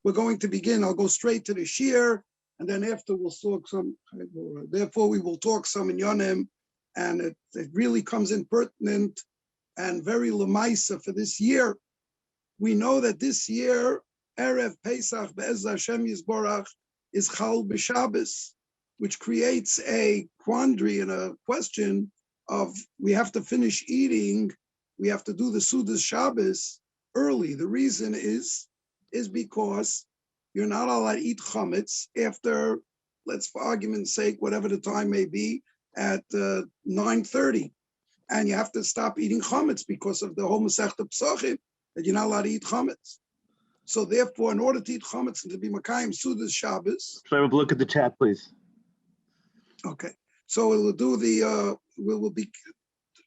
we're going to begin. I'll go straight to the shir, and then after we'll talk some. Therefore, we will talk some in Yonim, and it really comes in pertinent and very lemaisa for this year. We know that this year, Erev Pesach Be'ez Hashem Yisborach is Chal B'Shabbos, which creates a quandary and a question of we have to finish eating, we have to do the Sudas Shabbos early. The reason is because you're not allowed to eat chametz after, let's for argument's sake, whatever the time may be, at 9:30. And you have to stop eating chametz because of the whole Masechta Pesachim, that you're not allowed to eat chametz. So therefore, in order to eat chametz and to be Makayim Sudas Shabbos. So look at the chat, please. Okay. So we'll do the,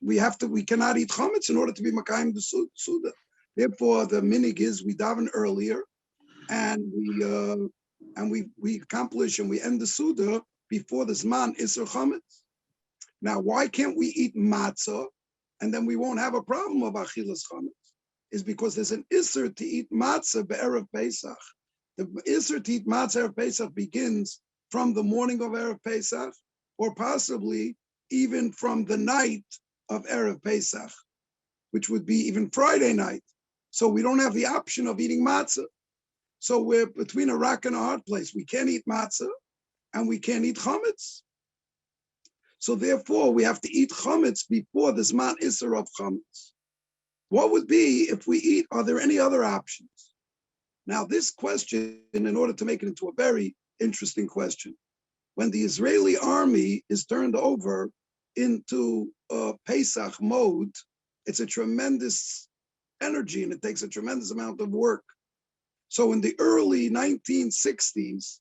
we cannot eat chametz in order to be Makayim the Suda. Therefore, the minig is we daven earlier, and we accomplish and we end the Suda before the Zman Isser Chametz. Now, why can't we eat matzah and then we won't have a problem of Achilas Chametz? Is because there's an Isser to eat matzah be'erev Pesach. The Isser to eat matzah Erev Pesach begins from the morning of Erev Pesach, or possibly even from the night of Erev Pesach, which would be even Friday night. So we don't have the option of eating matzah. So we're between a rock and a hard place. We can't eat matzah and we can't eat chametz. So therefore, we have to eat chametz before the Zman Isser of chametz. What would be if we eat, are there any other options? Now this question, in order to make it into a very interesting question, when the Israeli army is turned over into Pesach mode, it's a tremendous energy and it takes a tremendous amount of work. So in the early 1960s,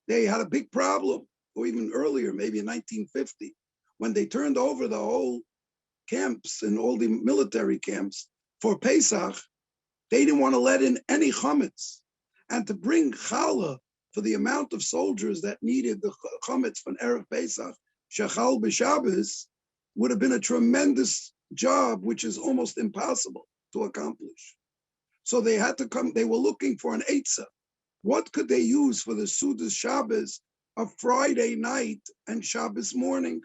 they had a big problem, or even earlier, maybe in 1950, when they turned over the whole camps and all the military camps for Pesach. They didn't want to let in any chametz, and to bring challah for the amount of soldiers that needed the chametz from Erev Pesach, shechal b'Shabbos, would have been a tremendous job, which is almost impossible to accomplish. So they had to come, they were looking for an eitzah. What could they use for the Sudas Shabbos of Friday night and Shabbos morning?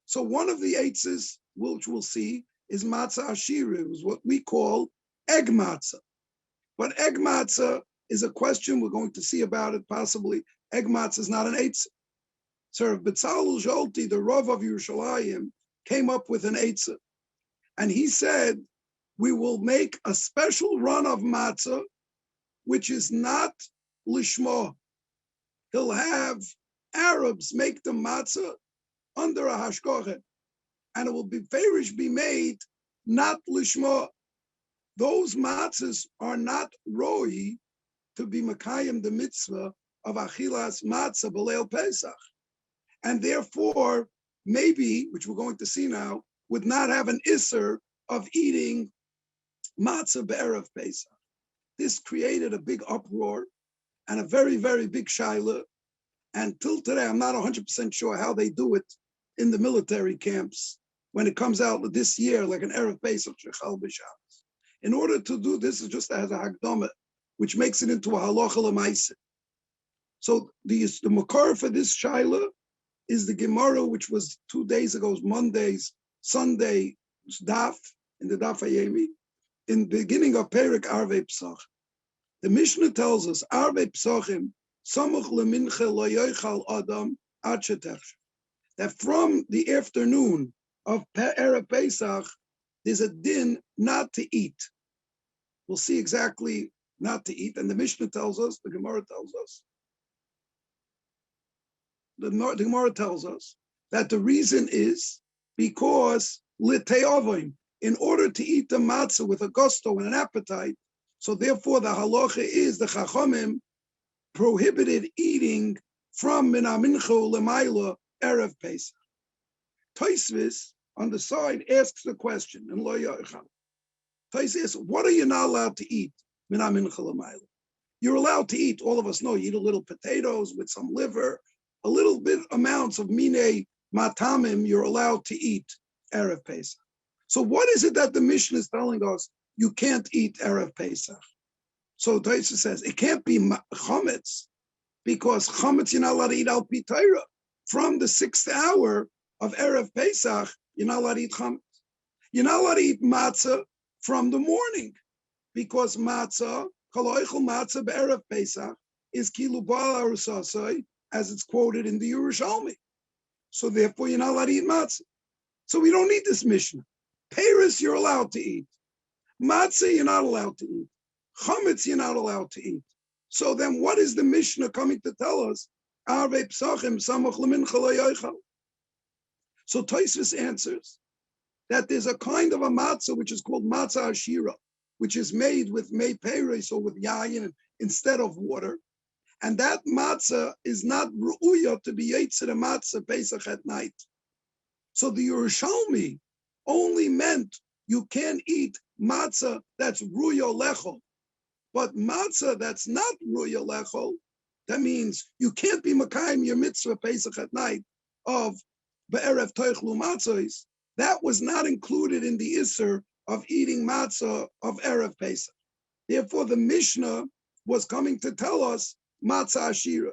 So one of the eitzahs, which we'll see, is matzah ashira, is what we call egg matzah. But egg matzah is a question we're going to see about it possibly. Egg matzah is not an eitzah. So B'Tzalel Zolti, the Rav of Yerushalayim, came up with an eitzah. And he said, we will make a special run of matzah, which is not lishma. He'll have Arabs make the matzah under a hashkochet, and it will be farish be made not lishma. Those matzahs are not roi to be makayim the mitzvah of achilas matzah b'leil Pesach, and therefore maybe, which we're going to see now, would not have an isser of eating matzah be'erev Pesach. This created a big uproar and a very, very big shaila. And till today, I'm not 100% sure how they do it in the military camps when it comes out this year, like an erev Pesach shechal b'Shabbos. In order to do this, is just as a hagdama, which makes it into a halacha l'maaseh. So the makar for this shaila is the Gemara, which was 2 days ago, Monday's Sunday daf in the daf hayemi, in the beginning of Perek Arvei Pesach. The Mishnah tells us, Arvei Pesachim, Samuch lemincha lo yochal adam ad shetechshav, that from the afternoon of Erev Pesach, there's a din not to eat. We'll see exactly not to eat. And the Mishnah tells us, the Gemara tells us, the Gemara tells us that the reason is because l'te'avim, in order to eat the matzah with a gusto and an appetite, so therefore the halacha is the chachamim prohibited eating from min hamincha l'mayla erev Pesach. Tosfos on the side asks the question, and lo yochal. Tosfos asks, what are you not allowed to eat min hamincha l'mayla? You're allowed to eat, all of us know, you eat a little potatoes with some liver, a little bit amounts of minei matamim you're allowed to eat erev Pesach. So what is it that the Mishnah is telling us you can't eat erev Pesach? So Taisa says it can't be chametz, because chametz you're not allowed to eat al pi Torah. From the 6th hour of Erev Pesach, you're not allowed to eat chametz. You're not allowed to eat matzah from the morning, because matzah, koloichel matzah be'erev Pesach, is kilu ba'al arusasai, as it's quoted in the Yerushalmi. So therefore, you're not allowed to eat matzah. So we don't need this Mishnah. Peiros you're allowed to eat. Matzah you're not allowed to eat. Chametz you're not allowed to eat. So then what is the Mishnah coming to tell us? Arvei psachim samach lemincha lo yochal. So Tosfos answers that there's a kind of a matzah which is called matzah ashira, which is made with mei peiros or with yayin instead of water. And that matzah is not ru'uya to be yetzer matzah Pesach at night. So the Yerushalmi only meant you can't eat matzah that's ru'uya lechol. But matzah that's not ru'uya lechol, that means you can't be makayim your mitzvah Pesach at night of be'erev toichlu matzahs. That was not included in the Isser of eating matzah of Erev Pesach. Therefore, the Mishnah was coming to tell us matzah ashira.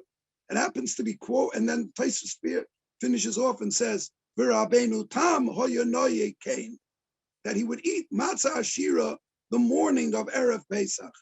It happens to be quote, and then Tosfos finishes off and says, "V'Rabbeinu tam hoyanoye kain," that he would eat matzah ashira the morning of Erev Pesach.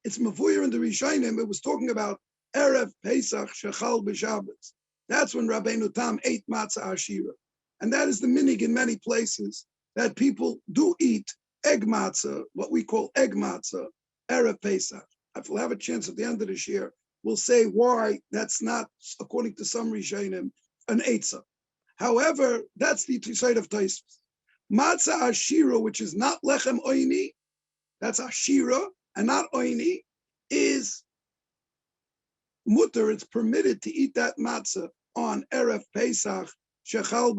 It's mevuyer in the Rishonim. It was talking about Erev Pesach shechal b'Shabbos. That's when Rabbeinu Tam ate matzah ashira. And that is the minig in many places, that people do eat egg matzah, what we call egg matzah, Erev Pesach. If we'll have a chance at the end of this year, we'll say why that's not, according to some Rishonim, an eitzah. However, that's the side of Tosfos. Matzah ashira, which is not lechem oini, that's ashira and not oini, is mutter, it's permitted to eat that matzah on Erev Pesach, shechal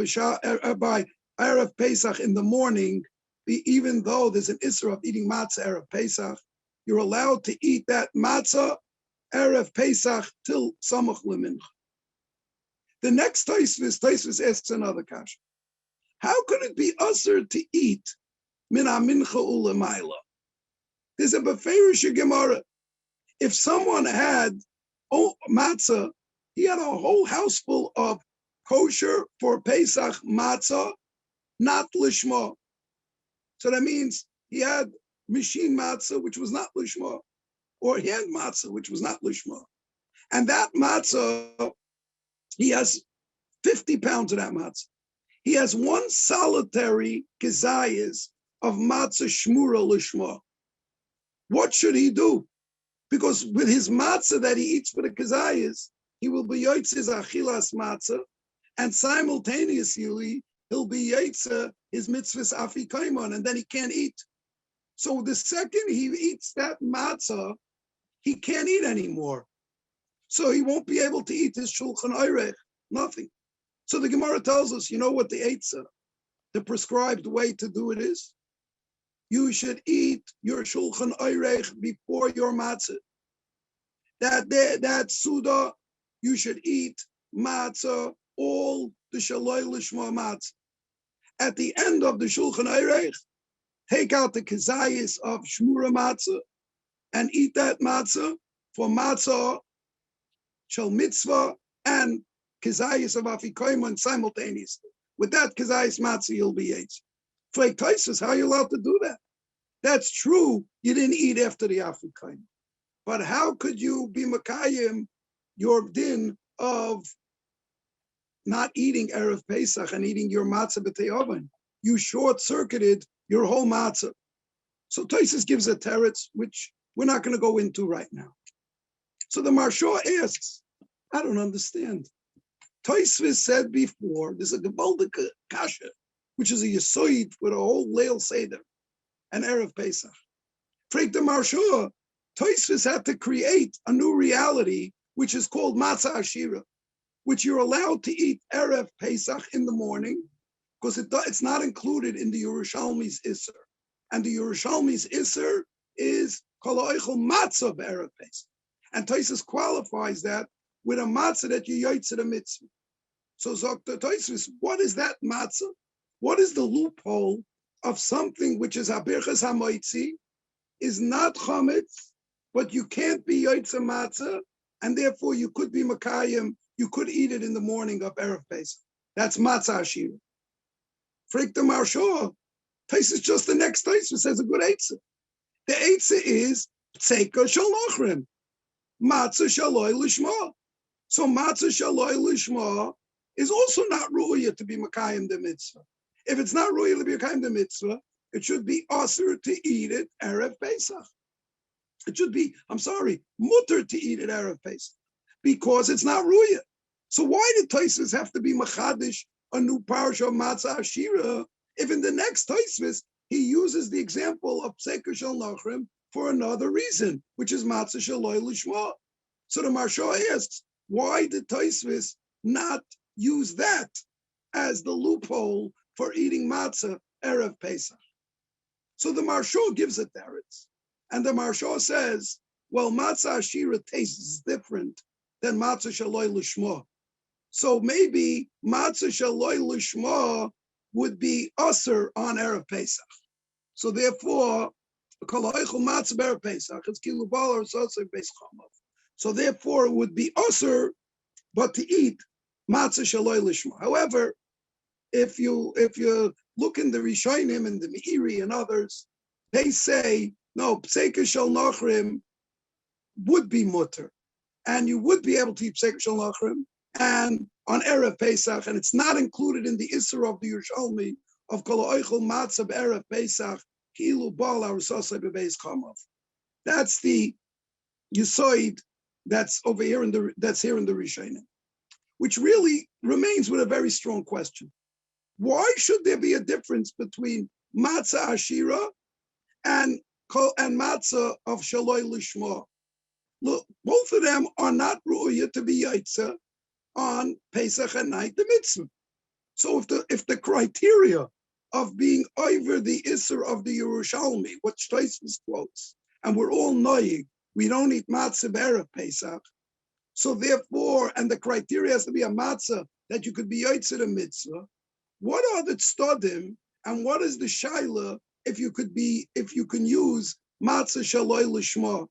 by Erev Pesach in the morning, even though there's an Isra of eating matzah Erev Pesach, you're allowed to eat that matzah Erev Pesach till Samach Lemincha. The next Tosfos asks another kasha. How could it be usher to eat min ha-mincha u'lemaila? There's a beferish Gemara. If someone had matzah, he had a whole house full of kosher for Pesach matzah, not lishma. So that means he had machine matzah, which was not lishma, or hand matzah, which was not lishma. And that matzah, he has 50 pounds of that matzah. He has one solitary kezayis of matzah shmura lishma. What should he do? Because with his matzah that he eats for the kezayis, he will be yotzes achilas matzah, and simultaneously he'll be yotze his mitzvahs afikoimon, and then he can't eat. So the second he eats that matzah, he can't eat anymore. So he won't be able to eat his shulchan airech, nothing. So the Gemara tells us, you know what the eitzah, the prescribed way to do it is? You should eat your shulchan airech before your matzah. That suda, you should eat matzah, all the shaloi lishma matzah. At the end of the shulchan airech, take out the kezayis of shmura matzah and eat that matzah for matzah shel mitzvah and kezayis of afikoimon simultaneously. With that kezayis matzah, you'll be yetz. For Tosfos, how are you allowed to do that? That's true. You didn't eat after the afikoimon, but how could you be makayim your din of not eating Erev Pesach and eating your matzah b'tei oven? You short-circuited your whole matzah. So Tosfos gives a teretz, which we're not going to go into right now. So the Marsha asks, I don't understand. Tosfos said before, there's a Gebaldik kasha, which is a yesoid with a whole Leil Seder and Erev Pesach. Frek the Marsha, Tosfos had to create a new reality, which is called matzah ashira, which you're allowed to eat Erev Pesach in the morning, because it's not included in the Yerushalmi's Isser. And the Yerushalmi's Isser is kol ha'oichel matzah b'Erev Pesach. And Tosfos qualifies that with a matzah that you yotze the mitzvah. So Dr. Tosfos, what is that matzah? What is the loophole of something which is habirchas hamoitzi, is not chametz, but you can't be Yaitza Matzah, and therefore you could be Makayim, you could eat it in the morning of Erev Pesach. That's Matzah Ashira. Freak the Marsha, Tais is just the next Tais, who says a good Eitzah. The Eitzah is Tzeka Shal Nachrim, Matzah Shaloi Lishma. So Matzah Shaloi Lishma is also not Ru'ya to be Makayim the Mitzvah. If it's not Ru'ya to be Makayim the Mitzvah, it should be Asr to eat it Erev Pesach. It should be, mutter to eat it Erev Pesach, because it's not Ru'ya. So why did Tosfos have to be Machadish, a new parasha of Matzah Ashira, if in the next Tosfos he uses the example of Pseika Shel Nachrim for another reason, which is Matzah Shaloi Lishma? So the Marsha asks, why did Tosfos not use that as the loophole for eating matzah Erev Pesach? So the Marsha gives it teretz, and the Marsha says, well, matzah Ashira tastes different than matzah Shaloi Lishma. So maybe matzah Shaloi Lishma would be usher on Erev Pesach. So therefore, so therefore it would be usher, but to eat matzah Shaloi Lishma. However, if you look in the Rishonim and the Meiri and others, they say, no, Pseika Shel Nachrim would be mutter, and you would be able to eat Pseika Shel Nachrim and on Erev Pesach, and it's not included in the Isser of the Yerushalmi of Kol Oichel Matzah Erev Pesach Ki'ilu Bal Arusasei Bebeis Chamav. That's the Yisoid that's over here in the Rishonim, which really remains with a very strong question. Why should there be a difference between Matzah Ashira and Matzah of Shaloi Lishma? Look, both of them are not Ru'ya to be Yaitza on Pesach and night, the mitzvah. So if the criteria of being over the Isser of the Yerushalmi, what Tosfos quotes, and we're all noyig, we don't eat matzah Erev Pesach, so therefore, and the criteria has to be a matzah that you could be Yaitza the mitzvah. What are the tzadim, and what is the shaila if you can use matzah Shaloi Lishma?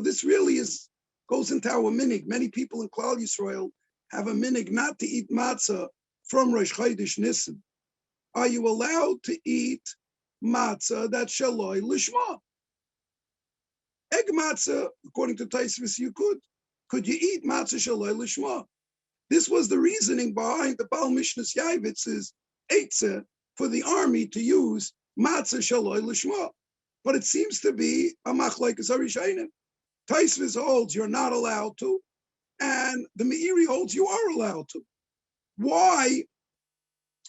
This really goes into our minig. Many people in Klal Yisrael have a minig not to eat matzah from Rosh Chodesh Nisan. Are you allowed to eat matzah that's Shaloi Lishma? Egg matzah, according to Tosfos, you could. Could you eat matzah Shaloi Lishma? This was the reasoning behind the Baal Mishnas Yaivitz's eitzah for the army to use matzah Shaloi Lishma. But it seems to be a machlokes harishonim. Tosfos holds you're not allowed to, and the Meiri holds you are allowed to. Why?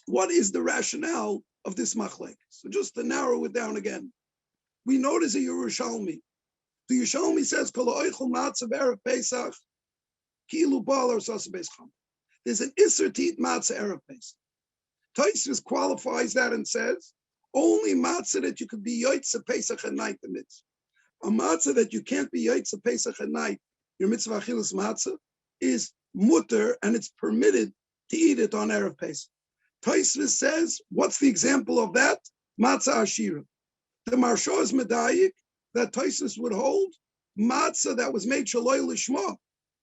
What is the rationale of this machlokes? So just to narrow it down again, we notice a Yerushalmi. The Yerushalmi says, Kol ha'oichel matzah Erev Pesach, ki'ilu bal arusasei beis chamav. There's an isser to eat matzah Erev Pesach. Tosfos qualifies that and says, only matzah that you could be Yaitza Pesach at night, the mitzvah. A matzah that you can't be Yaitza Pesach at night, your mitzvah achilas matzah, is mutter, and it's permitted to eat it on Erev Pesach. Tosfos says, what's the example of that? Matzah Ashira. The Marsha is medayik that Tosfos would hold matzah that was made Shaloi Lishma.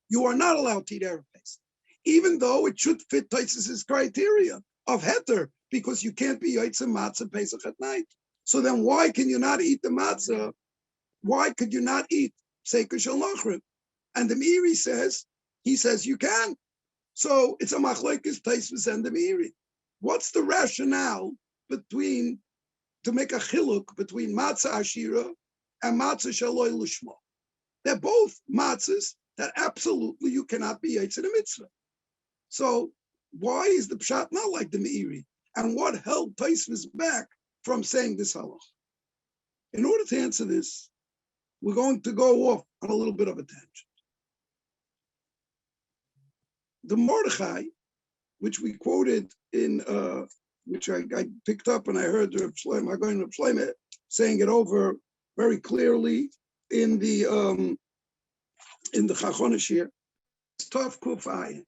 You are not allowed to eat Erev Pesach, even though it should fit Tosfos' criteria of heter, because you can't be Yaitza Matzah Pesach at night. So then why can you not eat the matzah? Why could you not eat Pseika Shel Nachrim? And the Meiri says, you can. So it's a machlokes Tosfos and the Meiri. What's the rationale to make a chiluk between matzah Ashira and matzah Shaloi Lishma? They're both matzahs that absolutely you cannot be Yaitza the mitzvah. So why is the pshat not like the Meiri? And what held Tosfos back from saying this halach? In order to answer this, we're going to go off on a little bit of a tangent. The Mordechai, which we quoted in, which I picked up and I heard Rav Shlomo saying it over very clearly in the Chachonish here. It's Tov Kuf Ayin.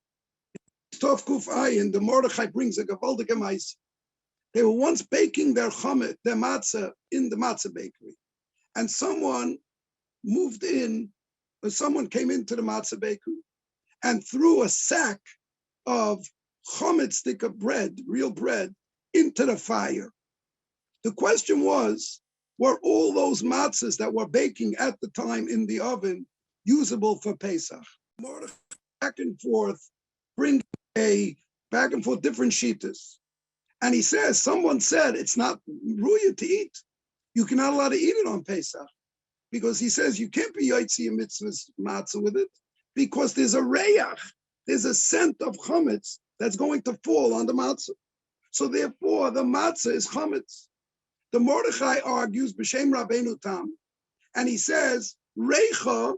Tov Kuf Ayin, the Mordechai brings a Gavaldik Maisa. They were once baking their matzah in the matzah bakery, and someone moved in, or someone came into the matzah bakery and threw a sack of chometz stick of bread, real bread, into the fire. The question was, were all those matzahs that were baking at the time in the oven usable for Pesach? Back and forth, bring back and forth different shittas. And he says, someone said it's not ruya to eat. You cannot allow to eat it on Pesach. Because he says you can't be yotzi a mitzvah's matzah with it, because there's a reyach, there's a scent of chametz that's going to fall on the matzah. So therefore, the matzah is chametz. The Mordechai argues b'shem Rabbeinu Tam, and he says reicha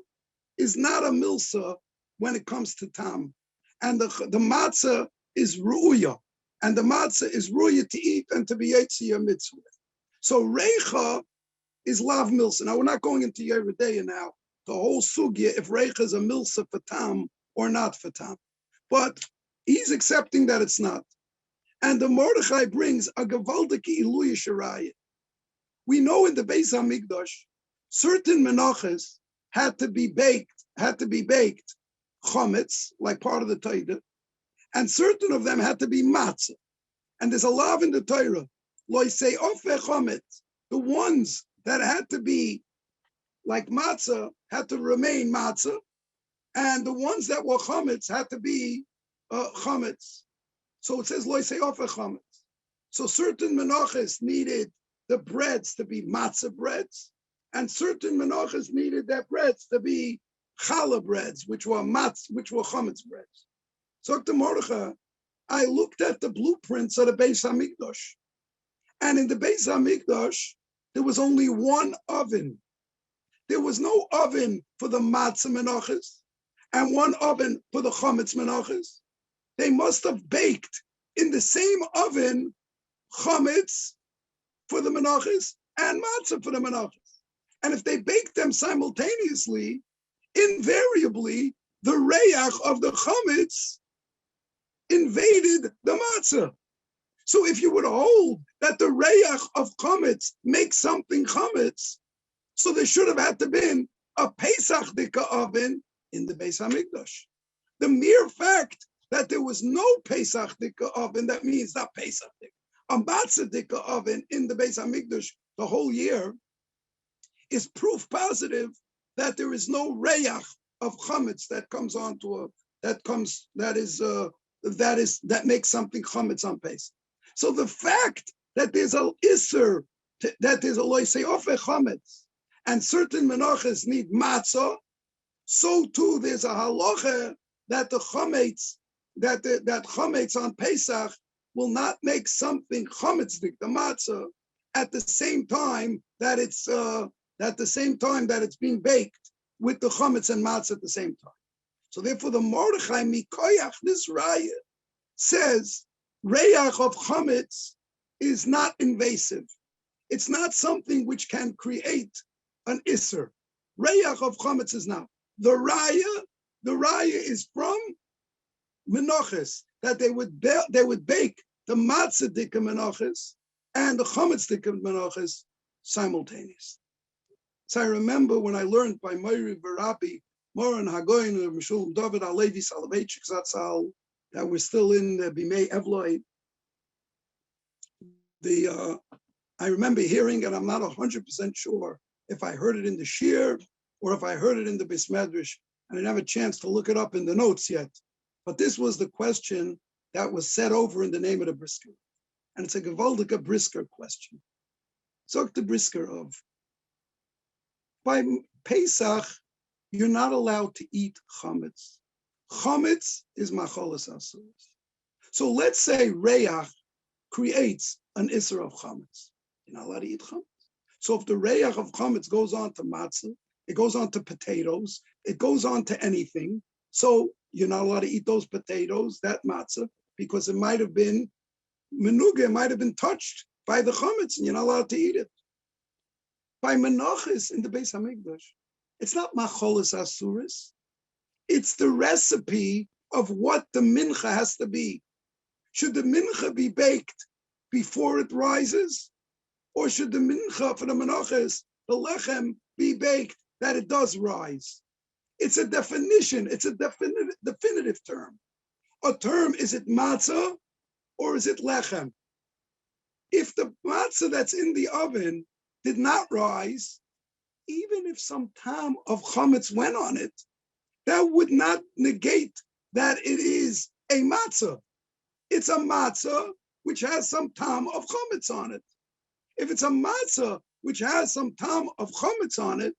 is not a milsa when it comes to tam, and the matzah is ruya, and the matzah is ruya to eat and to be yotzi a mitzvah. So reicha is lav milsa. Now we're not going into Yeridea now, the whole sugya if reicha is a milsa for tam or not for tam, but he's accepting that it's not. And the Mordechai brings a gewaldige iluya sharayah. We know in the Beis Hamikdash, certain menachas had to be baked, chometz, like part of the Torah, and certain of them had to be matzah. And there's a law in the Torah, lo say ofe chometz, the ones that had to be like matzah had to remain matzah, and the ones that were chometz had to be chometz. So it says lo say ofe chometz. So certain menachas needed the breads to be matzah breads, and certain menachas needed their breads to be challah breads, which were chametz breads. So to Mordechai, I looked at the blueprints of the Beis Hamikdash, and in the Beis Hamikdash there was only one oven. There was no oven for the matzah menachas and one oven for the chametz menachas. They must have baked in the same oven chametz for the menachas and matzah for the menachas. And if they baked them simultaneously, invariably the reyach of the chametz invaded the matzah. So if you would hold that the reyach of chametz makes something chametz, so there should have had to been a Pesach dika oven in the Beis Hamikdash. The mere fact that there was no Pesach dika oven, that means not Pesach dika, a matzah dika oven in the Beis Hamikdash the whole year, is proof positive that there is no reyach of chametz that comes onto a that makes something chametz on Pesach. So the fact that there's a isser, that there's a loisei ofe chametz, and certain menachas need matzah, so too there's a halacha that the chametz, that chametz on Pesach will not make something chametzdik, the matzah, at the same time that it's being baked with the chametz and matzah at the same time. So therefore, the Mordechai mikoyach, this raya, says reyach of chametz is not invasive. It's not something which can create an isser. Reyach of chametz is not. The raya is from menachas, that they would bake the matzah dika menachas and the chametz dika menachas simultaneously. So I remember when I learned by Moiri Verapi, Moran Hagoyin and Mishul David Alevi Soloveitchik Zatzal, that we're still in the Bimei Evloi. I remember hearing, and I'm not 100% sure if I heard it in the Shir or if I heard it in the Bismedrash. I didn't have a chance to look it up in the notes yet. But this was the question that was set over in the name of the brisker. And it's a Gewaldika brisker question. Zog the brisker of, by Pesach, you're not allowed to eat chametz. Chametz is macholas asuros. So let's say reyach creates an isser of chametz. You're not allowed to eat chametz. So if the reyach of chametz goes on to matzah, it goes on to potatoes, it goes on to anything, so you're not allowed to eat those potatoes, that matzah, because it might have been menuga, it might have been touched by the chametz, and you're not allowed to eat it. By menachas in the Beis Hamikdash, it's not macholas asuris. It's the recipe of what the mincha has to be. Should the mincha be baked before it rises? Or should the mincha for the menachas, the lechem, be baked that it does rise. It's a definition. It's a definitive term. A term, is it matzah or is it lechem? If the matzah that's in the oven did not rise, even if some tam of chametz went on it, that would not negate that it is a matzah. It's a matzah which has some tam of chametz on it. If it's a matzah which has some tam of chametz on it,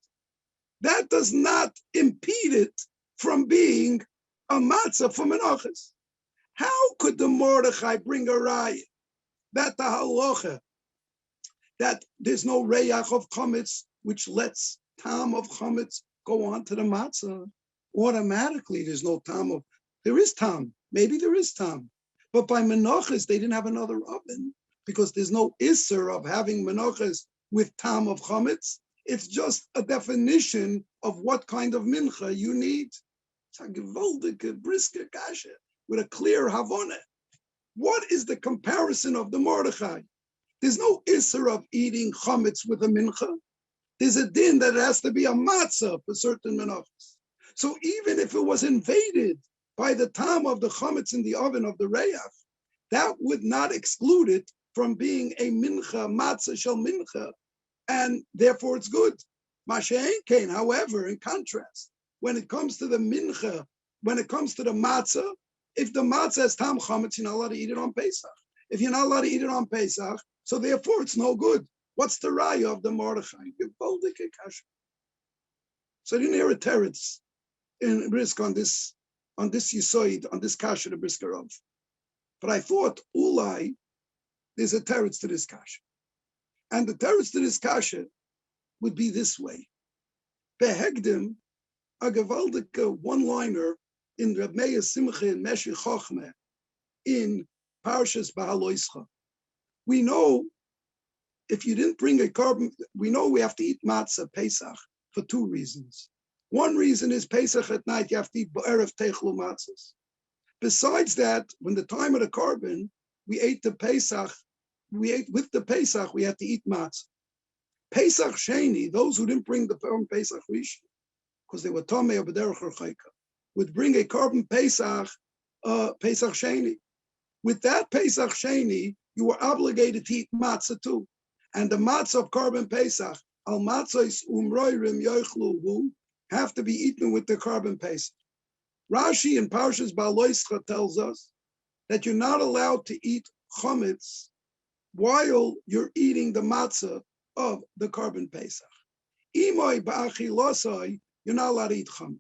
that does not impede it from being a matzah for menachos. How could the Mordechai bring a raya that the halacha, that there's no reyach of chametz which lets tam of chametz go on to the matzah? Automatically, there's no tam of, there is tam, maybe there is tam. But by menachos, they didn't have another oven because there's no isser of having menachos with tam of chametz. It's just a definition of what kind of mincha you need. It's a gewaldige, brisker kasha with a clear havona. What is the comparison of the Mordechai? There's no isser of eating chametz with a mincha. There's a din that it has to be a matzah for certain menachos. So even if it was invaded by the tam of the chametz in the oven of the reyach, that would not exclude it from being a mincha, matzah shel mincha, and therefore it's good. Mashein kain, however, in contrast, when it comes to the mincha, when it comes to the matzah, if the matzah has tam chametz, you're not allowed to eat it on Pesach. If you're not allowed to eat it on Pesach, so therefore it's no good. What's the raya of the Mordechai? So I didn't hear a teretz in Brisk on this yisoid, on this kasha, the Briskerov. But I thought, ulai, there's a teretz to this kasha. And the teretz to this kasha would be this way. Behegdim, a gewaldige one-liner in Reb Meir Simcha in Meshi Chochmeh in Parshas Bahaloischa. We know if you didn't bring a carbon, we know we have to eat matzah Pesach for two reasons. One reason is Pesach at night, you have to eat Erev Techlu matzahs. Besides that, when the time of the carbon, we ate the Pesach, we ate with the Pesach, we had to eat matzah. Pesach Sheni, those who didn't bring the carbon Pesach Rishon, because they were Tomei or B'derech Chaika, would bring a carbon Pesach, Pesach Sheni. With that Pesach Sheni, you were obligated to eat matzah too. And the matzah of carbon Pesach, al matzahs umroirim yoichluhu, have to be eaten with the carbon Pesach. Rashi in Parshas Ba'aloischa tells us that you're not allowed to eat chametz while you're eating the matzah of the carbon Pesach. Imoy ba'achilosai, you're not allowed to eat chametz.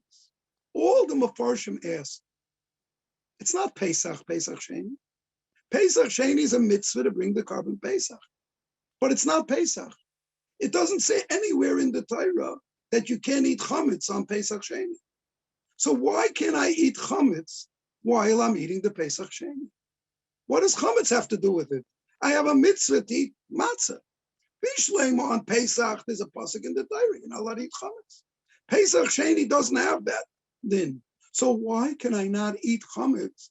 All the Mefarshim ask, it's not Pesach Sheni. Pesach Sheni is a mitzvah to bring the carbon Pesach. But it's not Pesach. It doesn't say anywhere in the Torah that you can't eat chametz on Pesach Sheni. So why can't I eat chametz while I'm eating the Pesach Sheni? What does chametz have to do with it? I have a mitzvah to eat matzah. Bishleim on Pesach, there's a pasuk in the Torah, you're not allowed to eat chametz. Pesach Sheni doesn't have that then. So why can I not eat chametz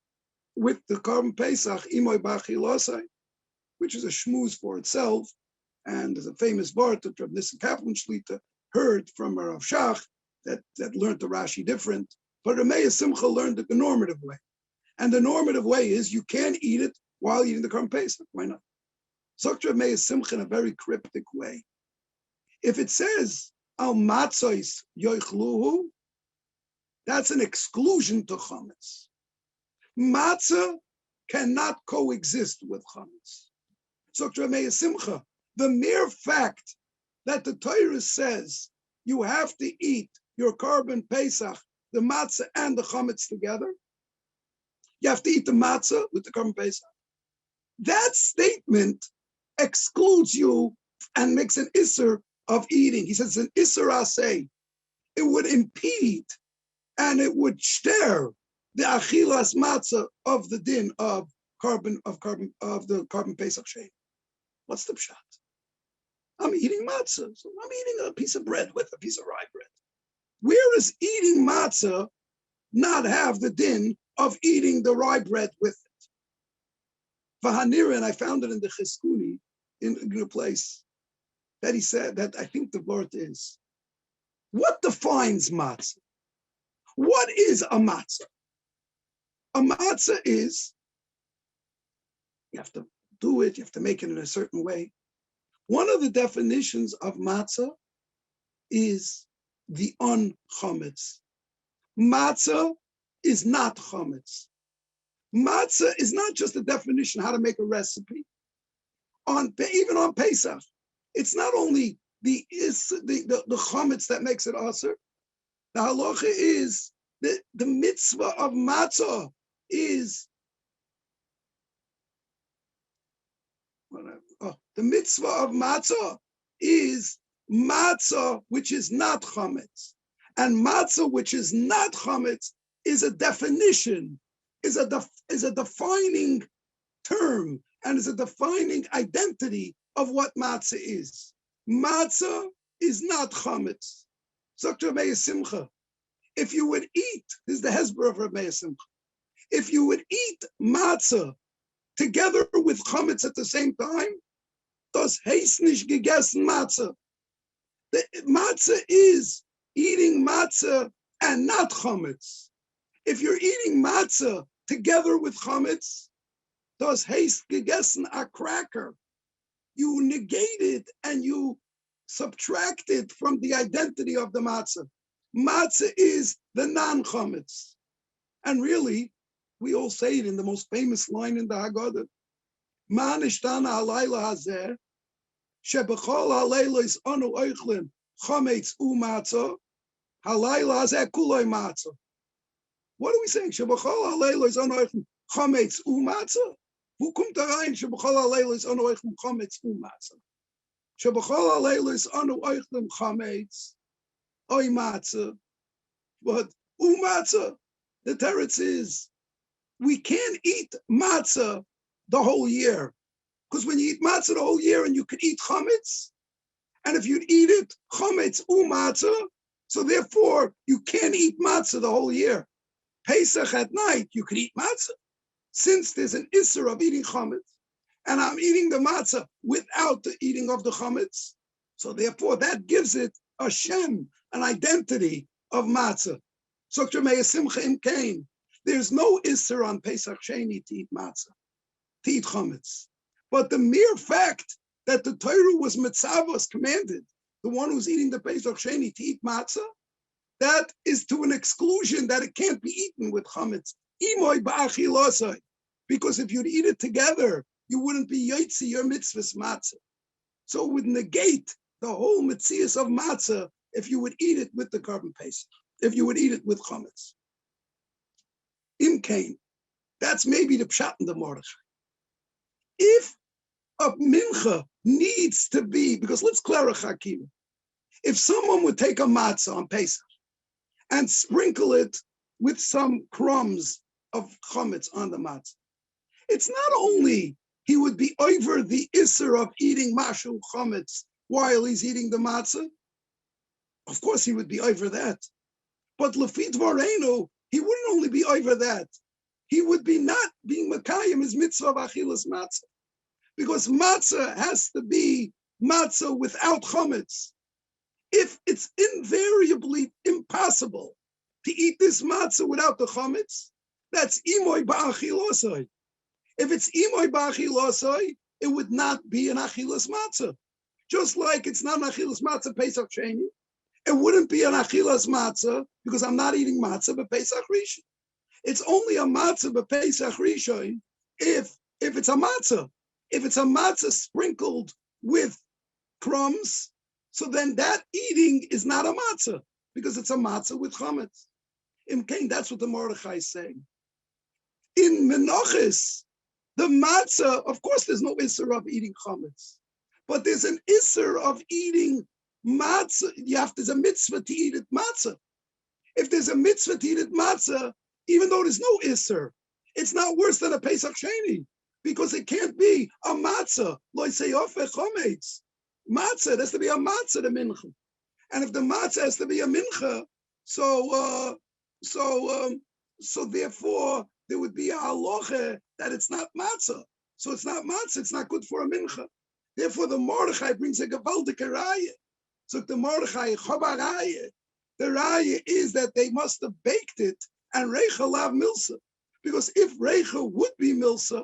with the carbon Pesach, imoy b'achilosai, which is a shmooze for itself, and there's a famous bar that Rav Nissen Kaplan Shlita heard from Rav Shach that learned the Rashi different, but Rav Meir Simcha learned it the normative way. And the normative way is you can't eat it while eating the carbon Pesach. Why not? So Rav Meir Simcha in a very cryptic way. If it says, al matzos yoichluhu, that's an exclusion to chametz. Matzah cannot coexist with chametz. So Rav Meir Simcha, the mere fact that the Torah says you have to eat your carbon Pesach, the matzah and the chametz together, you have to eat the matzah with the carbon Pesach. That statement excludes you and makes an isser of eating. He says it's an isser aseh. It would impede and it would stare the achilas matzah of the din of the carbon Pesach sheni. What's the pshat? I'm eating matzah, so I'm eating a piece of bread with a piece of rye bread. Where does eating matzah not have the din of eating the rye bread with it? Vahanira, and I found it in the Cheskuni in a place that he said that I think the word is What defines matzah? What is a matzah? A matzah is, you have to do it, you have to make it in a certain way. One of the definitions of matzah is the unchametz. Matzah is not chametz. Matzah is not just a definition how to make a recipe. Even on Pesach, it's not only the chametz that makes it aser. The halacha is that the mitzvah of matzah is the mitzvah of matzah is matzah which is not chametz, and matzah which is not chametz is a definition, is a defining term, and is a defining identity of what matzah is. Matzah is not chametz. Dr. Meir Simcha, if you would eat, this is the hesber of Rav Meir Simcha, if you would eat matzah together with chametz at the same time, das heißt nicht gegessen matzah. The matzah is eating matzah and not chametz. If you're eating matzah together with chametz, das heißt gegessen a cracker. You negate it and you subtract it from the identity of the matzah. Matzah is the non-chametz. And really, we all say it in the most famous line in the Haggadah. Ma nishtana halayla hazeh, shebechol halaylos anu oichlin chametz u'matzah, halayla hazeh kuloi matzah. What are we saying? Shebechol halaylos anu oichlin chametz u'matzah? Who kommt da rein? Shebechol halaylos anu oichlin chametz u'matzah. Shebechol halaylos anu oichlin chametz oy matzah. But u'matzah, the teretz is, we can't eat matzah the whole year. Because when you eat matzah the whole year and you could eat chametz, and if you'd eat it, chametz matzah, so therefore you can't eat matzah the whole year. Pesach at night, you could eat matzah. Since there's an isser of eating chametz, and I'm eating the matzah without the eating of the chametz, so therefore that gives it a shem, an identity of matzah. So Meir Simcha im Kain, there's no isser on Pesach Sheni to eat matzah, to eat chametz. But the mere fact that the Torah was mitzavos commanded, the one who's eating the Pesach Sheni to eat matzah, that is to an exclusion that it can't be eaten with chametz. Imoy ba'achilosai, because if you'd eat it together, you wouldn't be yotzi your mitzvahs matzah. So it would negate the whole mitzias of matzah if you would eat it with the carbon Pesach, if you would eat it with chametz. Im Kain, that's maybe the pshat in the Mordechai. If a mincha needs to be, because let's clarify, if someone would take a matzah on Pesach and sprinkle it with some crumbs of chametz on the matzah, it's not only he would be over the isser of eating mashu chametz while he's eating the matzah, of course he would be over that, but lefit varenu, he wouldn't only be over that, he would be not being makayim his mitzvah of achilas matzah, because matzah has to be matzah without chametz. If it's invariably impossible to eat this matzah without the chametz, that's imoy ba'achilosai. If it's imoy ba'achilosai, it would not be an achilas matzah. Just like it's not an achilas matzah Pesach Sheni, it wouldn't be an achilas matzah because I'm not eating matzah but Pesach Rishon. It's only a matzah but Pesach Rishon if it's a matzah. If it's a matzah sprinkled with crumbs, so then that eating is not a matzah because it's a matzah with chametz. In Cain, that's what the Mordechai is saying. In Menachos, the matzah, of course, there's no isser of eating chametz, but there's an isser of eating matzah. There's a mitzvah to eat it matzah. If there's a mitzvah to eat it matzah, even though there's no isser, it's not worse than a Pesach Sheni because it can't be a matzah. Lo seyofe chametz. Matzah, it has to be a matzah, the mincha. And if the matzah has to be a mincha, so therefore there would be a halacha that it's not matzah. So it's not matzah, it's not good for a mincha. Therefore the Mordechai brings a gewaltige raya. So the Mordechai chabaraya, the raya is that they must have baked it and reicha lav milsa. Because if reicha would be milsa,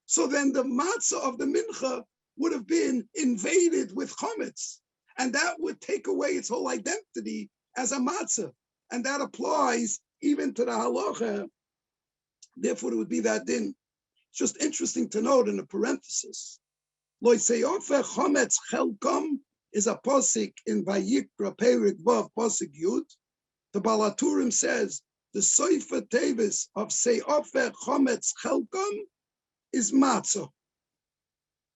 so then the matzah of the mincha would have been invaded with chametz, and that would take away its whole identity as a matzah, and that applies even to the halacha. Therefore, it would be that din. It's just interesting to note in a parenthesis. Lo seyofer chametz chelkom is a posik in Vayikra Perik Vav posik Yud. The Balaturim says the soifer tevis of seyofer chametz chelkom is matzah.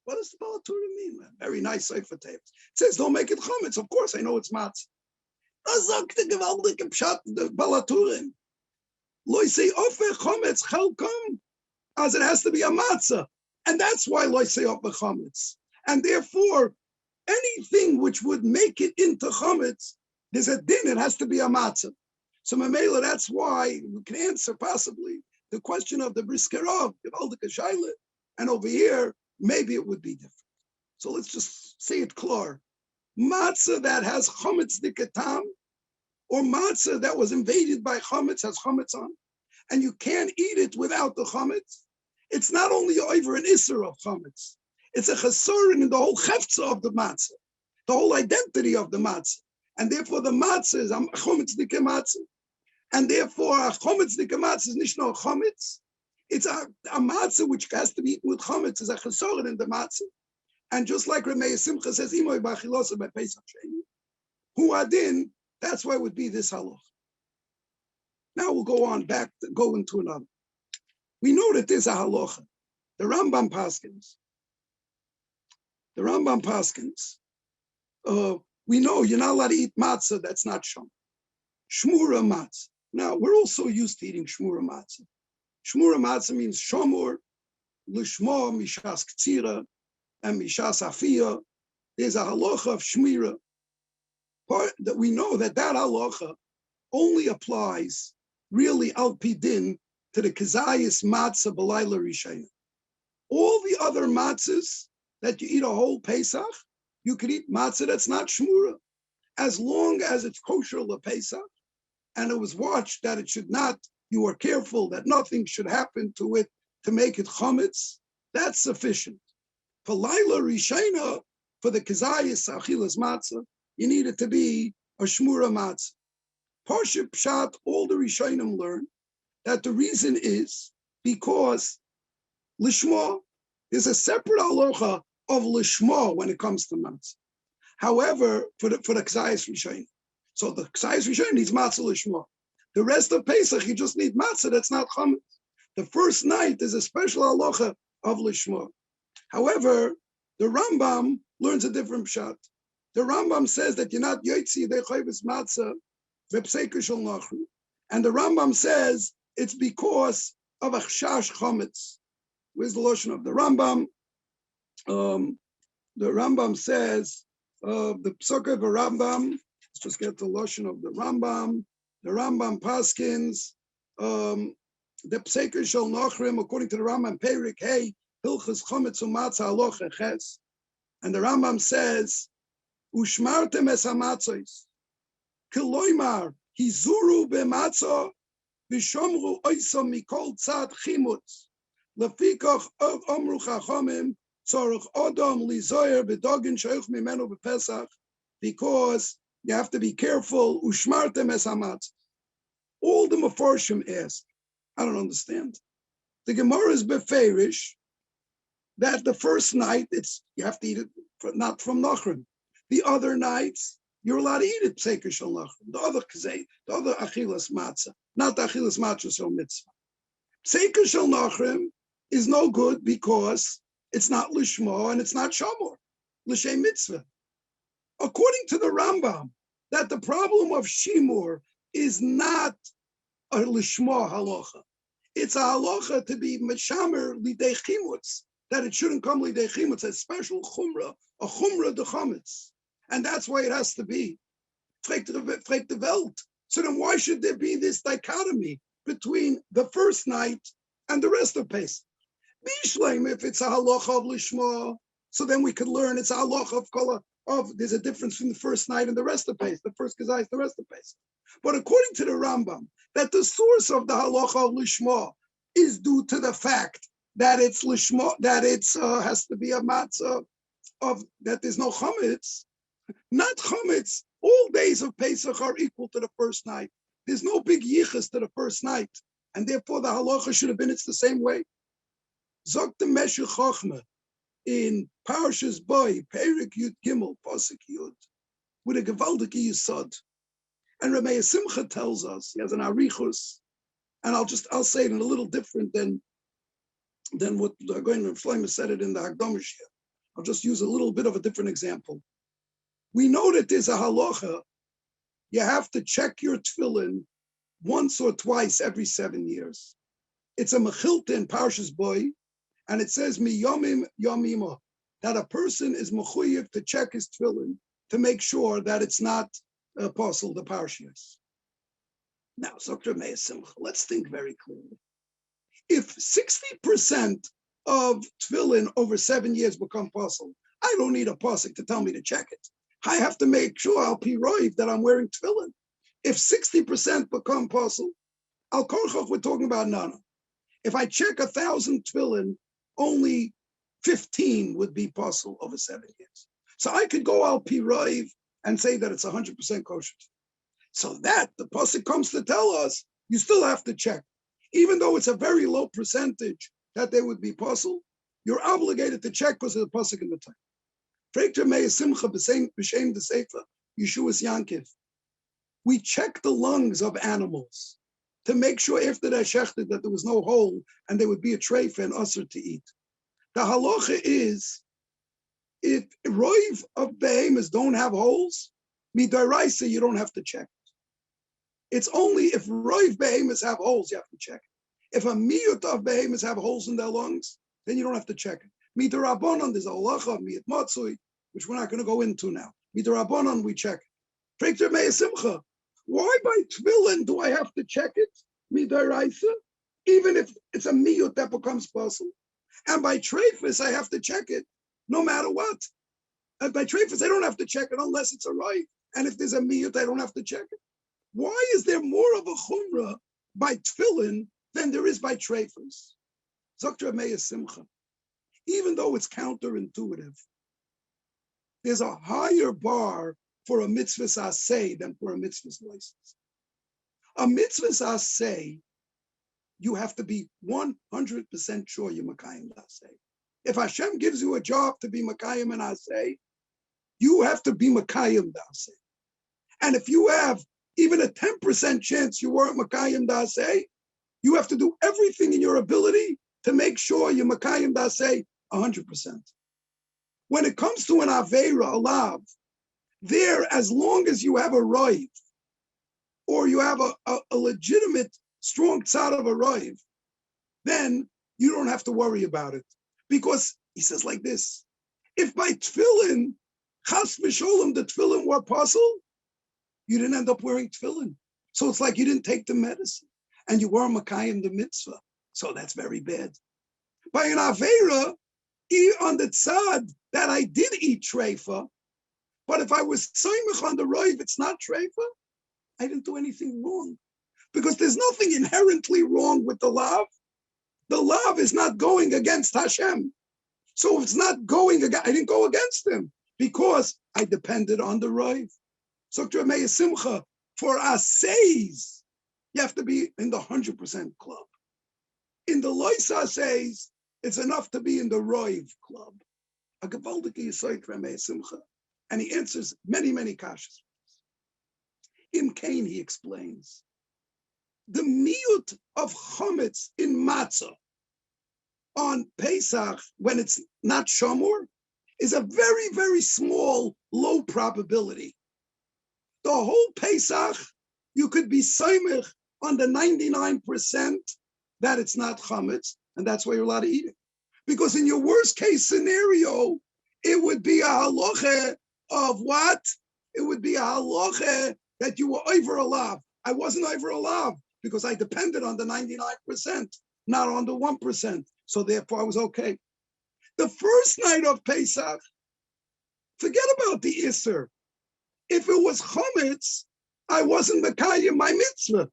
What does the Balaturim mean, man? Very nice soifer tevis. It says don't make it chametz. Of course, I know it's matzah. Azak the gewaldige pshat the Balaturim. Lo seyofer chametz chelkom, as it has to be a matzah. And that's why lo seyofer chametz. And therefore, anything which would make it into chametz, there's a din, it has to be a matzah. So Mamela, that's why we can answer possibly the question of the briskerov, and over here, maybe it would be different. So let's just say it clear. Matzah that has chametz dikatam, or matzah that was invaded by chametz, has chametz on, and you can't eat it without the chametz. It's not only over an isser of chametz, it's a chesaron in the whole chefza of the matzah, the whole identity of the matzah. And therefore the matzah is a chometz dike matzah. And therefore a chometz dike matzah is nicht nur chometz. It's a matzah which has to be eaten with chometz, is a chesaron in the matzah. And just like Ramei Simcha says, imoy b'achilosa by Pesach sheni, hu adin, that's why it would be this halach. Now we'll go on back, go into another. We know that there's a halacha. The Rambam Paskins. The Rambam Paskins, we know you're not allowed to eat matzah that's not shom. Shmura matzah. Now, we're also used to eating shmura matzah. Shmura matzah means shomur, lishmo, mishas ktsira, and mishas afiyah. There's a halacha of shmira. That we know that halacha only applies really al pidin to the kazayis matzah b'layla rishayna. All the other matzahs that you eat a whole Pesach, you could eat matzah that's not shmura, as long as it's kosher le Pesach, and it was watched that it should not, you are careful that nothing should happen to it to make it chametz, that's sufficient. For Laila Rishayna, for the Kazayas Achilas Matzah, you need it to be a Shmura Matzah. Parsha Pshat, all the Rishaynim learn that the reason is because Lishma, there's a separate halacha of Lishma when it comes to Matzah. However, for the Kazayas Rishaynim, so the Kazayas Rishaynim needs Matzah Lishma. The rest of Pesach, you just need Matzah that's not chametz. The first night is a special halacha of Lishma. However, the Rambam learns a different pshat. The Rambam says that you're not yotzi de chayvus matzah v'pseika shel nachru, and the Rambam says it's because of a chash chametz. Where's the lashon of the Rambam? The Rambam says the psukkah of a Rambam. Let's just get the lashon of the Rambam. The Rambam paskins the pseika shel nachrim according to the Rambam Perik Hey. Hilchos chometz u'matzah halacha ches, and the Rambam says, "Ushmartem es hamatzos, kiloymar hizuru b'matzah v'shomru oisom mikol tzad chimutz, lefikach omru chachamim tzorach odom lizoyer b'dogin sheich mimenu b'Pesach," because you have to be careful. Ushmartem es hamatzos. All the Mefarshim ask, I don't understand. The Gemara is beferish that the first night you have to eat it not from Nachrim. The other nights you're allowed to eat it Pesach shel Nachrim. The other achilas matzah, not the achilas matzah shel mitzvah. Pesach shel Nachrim is no good because it's not lishma and it's not shamor l'shem mitzvah. According to the Rambam, that the problem of shimur is not a lishma halacha. It's a halacha to be meshamer lidei chimutz, that it shouldn't come lidei chimutz, a special chumrah, a chumrah de chametz, and that's why it has to be frek the Welt. So then, why should there be this dichotomy between the first night and the rest of Pesach? Bishleim, if it's a halacha of lishma, So then we could learn it's a halacha of kala of there's a difference between the first night and the rest of Pesach. The first kazai is the rest of Pesach. But according to the Rambam, that the source of the halacha of lishma is due to the fact that it's lishma, that it's has to be a matzah of that there's no chametz, not chametz. All days of Pesach are equal to the first night. There's no big yichus to the first night, and therefore the halacha should have been it's the same way. Zok the Meshech Chochmah in Parshas Boy, Perik Yud Gimel, Pasuk Yud, with a gewaldige yisod. And Rameh Simcha tells us, he has an arichus, and I'll say it in a little different than what going to Shlomo said it in the Hagdomish here. I'll just use a little bit of a different example. We know that there's a halacha, you have to check your tefillin once or twice every 7 years. It's a mechilta in Parshas Boy, and it says mi yomim yomima, that a person is mechuyev to check his tefillin to make sure that it's not apostle the parshias. Now, Dr. Meir Simcha, let's think very clearly. If 60% of tefillin over 7 years become apostle, I don't need a pasuk to tell me to check it. I have to make sure I'll piroiv that I'm wearing tefillin. If 60% become apostle, al korchoch we're talking about nana. If I check 1,000 tefillin, only 15 would be apostle over 7 years. So I could go al piroiv and say that it's 100% kosher. So that the pasuk comes to tell us, you still have to check. Even though it's a very low percentage that they would be apostle, you're obligated to check because of the pasuk in the time. We check the lungs of animals to make sure after they're shechted that there was no hole and there would be a treif and usher to eat. The halacha is, if roiv of behemoths don't have holes, midaraisa you don't have to check it. It's only if roiv behemoths have holes you have to check it. If a miyut of behemoths have holes in their lungs, then you don't have to check it. Midarabonon, there's a halacha of miyut matzui, which we're not going to go into now. Midarabonon, we check it. Why by tefillin do I have to check it? Midaraisa, even if it's a miyut that becomes possible. And by treifus, I have to check it no matter what. And by treifus, I don't have to check it unless it's a right. And if there's a miyut, I don't have to check it. Why is there more of a chumrah by tefillin than there is by treifus? Zoktra Meir Simcha. Even though it's counterintuitive, there's a higher bar for a mitzvah asay than for a mitzvah license. A mitzvah asay, you have to be 100% sure you're Makayim Asay. If Hashem gives you a job to be Makayim and Asay, you have to be Makayim Asay. And if you have even a 10% chance you weren't Makayim Asay, you have to do everything in your ability to make sure you're Makayim Asay 100%. When it comes to an Aveira, a lav, there, as long as you have a roiv, or you have a legitimate strong tzad of a roiv, then you don't have to worry about it. Because he says like this, if by tefillin, chas v'sholem, the tefillin were apostle, you didn't end up wearing tefillin. So it's like you didn't take the medicine, and you were makayim the mitzvah. So that's very bad. By an aveira, on the tzad that I did eat treifa, but if I was soymech on the roiv, it's not treifa, I didn't do anything wrong. Because there's nothing inherently wrong with the lav. The lav is not going against Hashem. So if it's not going against, I didn't go against him because I depended on the roiv. So Meir Simcha, for asays, you have to be in the 100% club. In the lois asays, it's enough to be in the roiv club. A gewaldige yisoid for Meir Simcha. And he answers many, many kashas. In Cain, he explains, the miyut of chometz in matzah on Pesach, when it's not shamor, is a very, very small, low probability. The whole Pesach, you could be soymech on the 99% that it's not chometz, and that's why you're allowed to eat it. Because in your worst case scenario, it would be a halacha of what? It would be a halacha that you were over a lav. I wasn't over a lav because I depended on the 99%, not on the 1%. So therefore I was okay. The first night of Pesach, forget about the Isser. If it was Chometz, I wasn't Mekayim my mitzvah.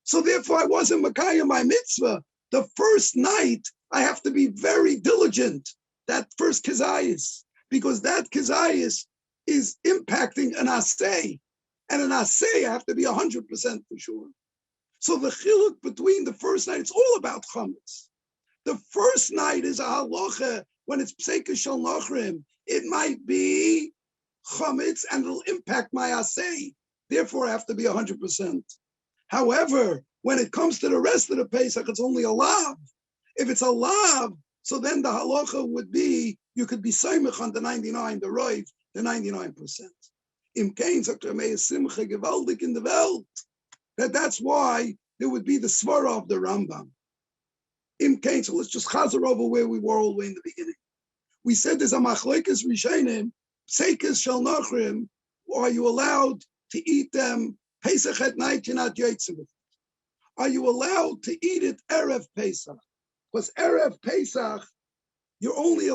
So therefore, I wasn't Mekayim my mitzvah. The first night, I have to be very diligent, that first Kizayis, because that Kizayis is impacting an Asay. And an Asay, I have to be 100% for sure. So the chiluk between the first night, it's all about Chometz. The first night is a halacha, when it's Pesach Shel Nochrim, it might be Chometz and it'll impact my Asay. Therefore, I have to be 100%. However, when it comes to the rest of the Pesach, it's only a lav. If it's a lav, so then the halacha would be, you could be saimich on the 99, the roiv, the 99%. Im kein sagt mei simcha gewaltig in the Welt. That's why there would be the svara of the Rambam. Im kein, so let's just chazer over where we were all the way in the beginning. We said there's a machlekes rishenim, Pesach Shel Nochrim, are you allowed to eat them Pesach at night? You're not yotzim. Are you allowed to eat it Erev Pesach? Because Erev Pesach, you're only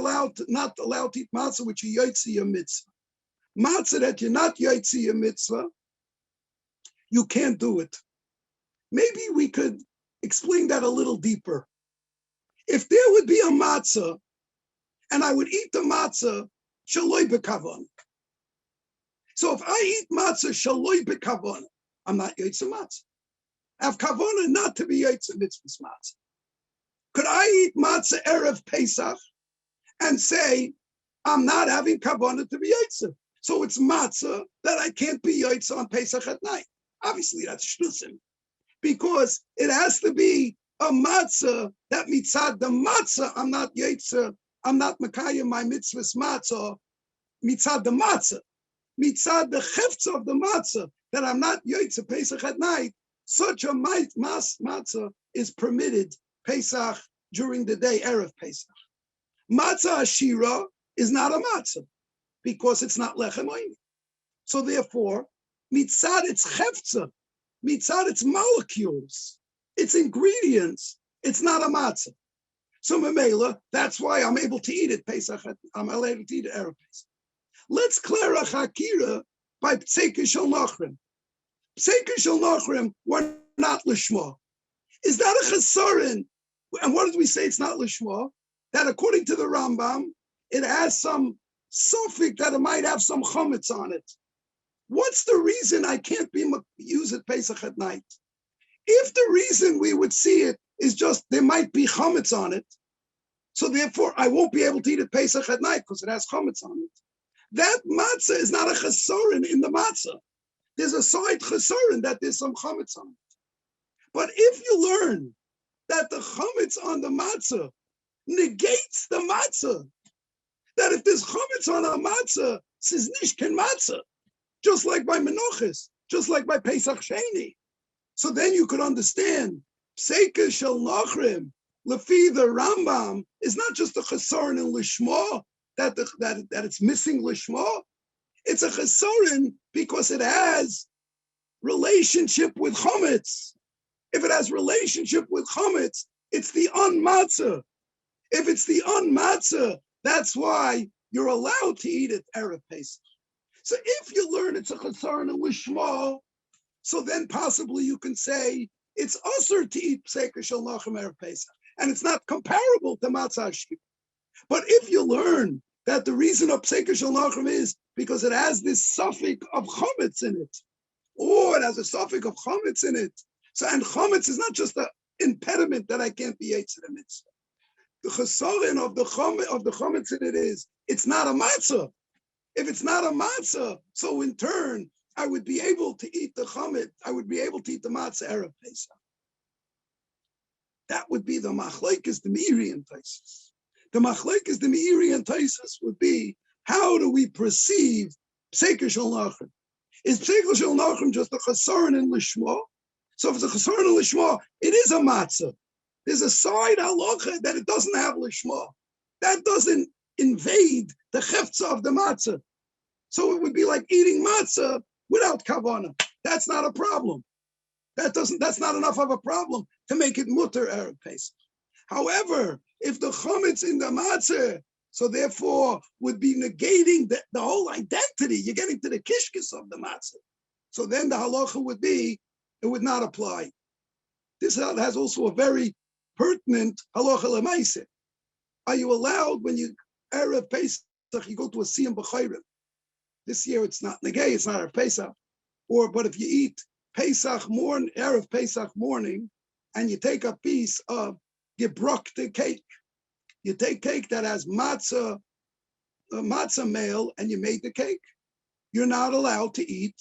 not allowed to eat matzah, which you yotzi your mitzvah. Matzah that you're not yotzi your mitzvah, you can't do it. Maybe we could explain that a little deeper. If there would be a matzah, and I would eat the matzah, shaloi b'kavon. So if I eat matzah shaloi b'kavon, I'm not yotzi matzah. I have kavona not to be yotzi mitzvahs matzah. Could I eat matzah Erev Pesach and say, I'm not having kavona to be yotzi? So it's matzah that I can't be yotzi on Pesach at night. Obviously, that's shlusim, because it has to be a matzah that mitzad the matzah, I'm not yotzi, I'm not mekayim my mitzvahs matzah, mitzad the matzah, mitzad the chefza of the matzah, that I'm not yotzi Pesach at night. Such a matzah is permitted Pesach during the day, Erev Pesach. Matzah ashira is not a matzah because it's not lechem oini. So therefore, mitzad its chefza, mitzad its molecules, its ingredients, it's not a matzah. So memela, that's why I'm able to eat it Pesach. I'm allowed to eat it Erev Pesach. Let's clear a chakira by Pesach Shel Nochrim. Pesach Shel Nochrim were not lishma. Is that a chesaron? And what did we say? It's not lishma. That according to the Rambam, it has some suffix that it might have some chometz on it. What's the reason I can't use it Pesach at night? If the reason we would see it is just there might be chometz on it, so therefore I won't be able to eat it Pesach at night because it has chometz on it. That matzah is not a chesaron in the matzah. There's a side chesaron that there's some chometz on it. But if you learn that the chometz on the matzah negates the matzah, that if there's chometz on a matzah, says nishken matzah, just like by Menachos, just like by Pesach Sheni. So then you could understand Pesach Shel Nochrim, lefi the Rambam, is not just a chesaron in lishma, that it's missing lishma. It's a chesaron because it has relationship with chometz. If it has relationship with chometz, it's the un-matzah. If it's the un-matzah, that's why you're allowed to eat it Erev Pesach. So if you learn it's a chesaron and lishma, so then possibly you can say it's usher to eat Pesach Shel Nochrim Erev Pesach, and it's not comparable to matzah shir. But if you learn that the reason of Pesach Shel Nochrim is because it has this suffix of chometz in it, or it has a suffix of chometz in it. So, and chometz is not just an impediment that I can't be yotzi the mitzvah. The chesaron of the chometz in it is, it's not a matzah. If it's not a matzah, so in turn, I would be able to eat the chometz, I would be able to eat the matzah Erev Pesach. That would be the machlekes, the Meiri and Taisus. The machlekes, the Meiri and Taisus would be, how do we perceive Pesach Shel Nochrim? Is Pesach Shel Nochrim just a chesaron in lishma? So if it's a chesaron in lishma, it is a matzah. There's a side halacha that it doesn't have lishma. That doesn't invade the chefza of the matzah. So it would be like eating matzah without kavana. That's not a problem. That's not enough of a problem to make it mutter Erev Pesach. However, if the chometz in the matzah So therefore, would be negating the whole identity. You're getting to the kishkis of the matzah. So then the halacha would be, it would not apply. This has also a very pertinent halacha lemaaseh. Are you allowed when you Erev Pesach, you go to a siyum b'chayrim? This year it's not negay, it's not Erev Pesach. But if you eat Pesach morning, Erev Pesach morning, and you take a piece of gebrockte cake, you take cake that has matzah meal, and you made the cake. You're not allowed to eat